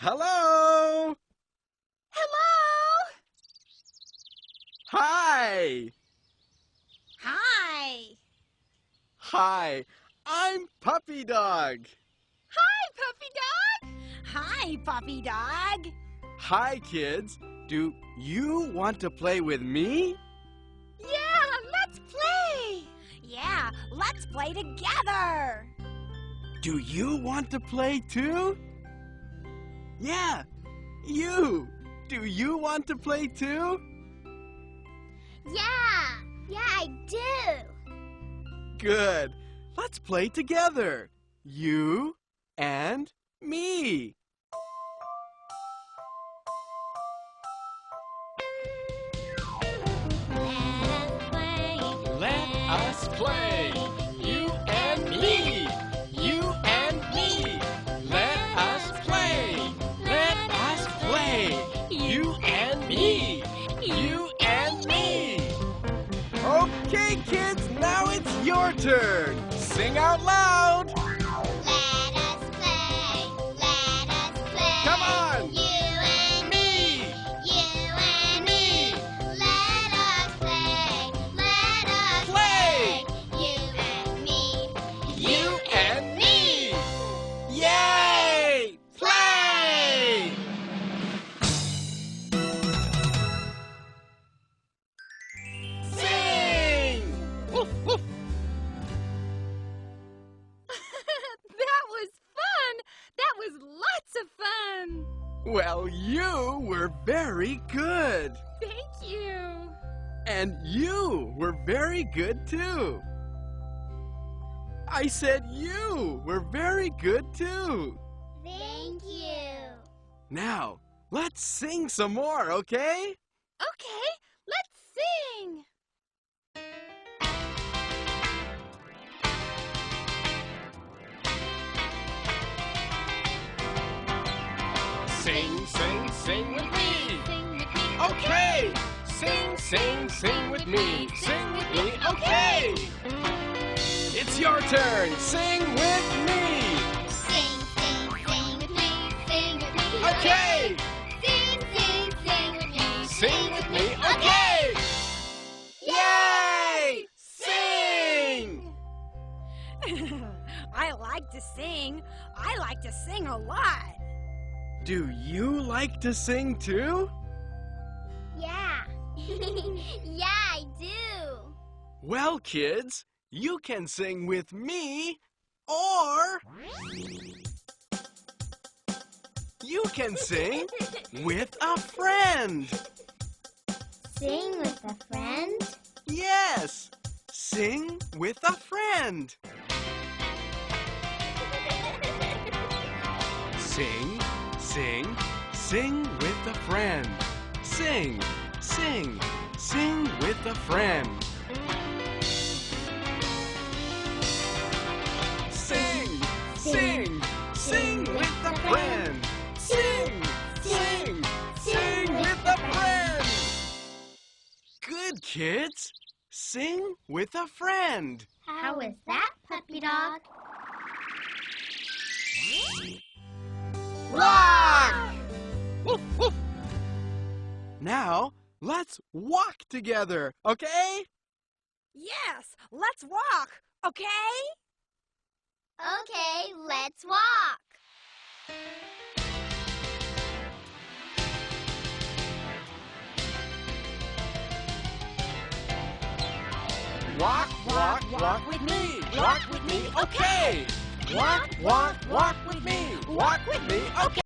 Hello! Hello! Hi! Hi! Hi, I'm Puppy Dog. Hi, Puppy Dog! Hi, Puppy Dog! Hi, kids. Do you want to play with me? Yeah, let's play! Yeah, let's play together! Do you want to play too? Yeah, you. Do you want to play too? Yeah, I do! Good. Let's play together. You and me. Let us play. You and me. You and me. Let us play. Let us play. You and me. You and me. Okay, kids, now it's your turn. Sing out loud. Let us play. Let us play. Come on. You and Me. you and me. Let us play. Let us Play. You and me. You and me. Yay! Play! Sing! Woof, woof. That was fun! That was lots of fun! Well, you were very good. Thank you! And you were very good too. I said you were very good too. Thank you. Now, let's sing some more, okay? Okay, let's sing! Sing, sing, sing with me. Sing with me. Okay. Sing, sing, sing with me. Sing with me, okay. It's your turn. Sing with me. Sing, sing, sing with me. Sing with me. Okay. Sing, sing, sing with me. Sing with me, okay. Yay! Sing! I like to sing. I like to sing a lot. Do you like to sing too? Yeah. Yeah, I do. Well, kids, you can sing with me, or you can sing with a friend. Sing with a friend. Yes, sing with a friend. Sing, sing, sing with a friend. Sing, sing, sing with a friend. Sing, sing, sing with a friend. Sing, sing, sing with a friend. Good, kids. Sing with a friend. How is that, Puppy Dog? Rock! Woof, woof. Now, let's walk together, okay? Yes, let's walk, okay? Okay, let's walk. Walk, walk, walk with me. Walk with me, okay. Walk, walk, walk with me. Walk with me, okay.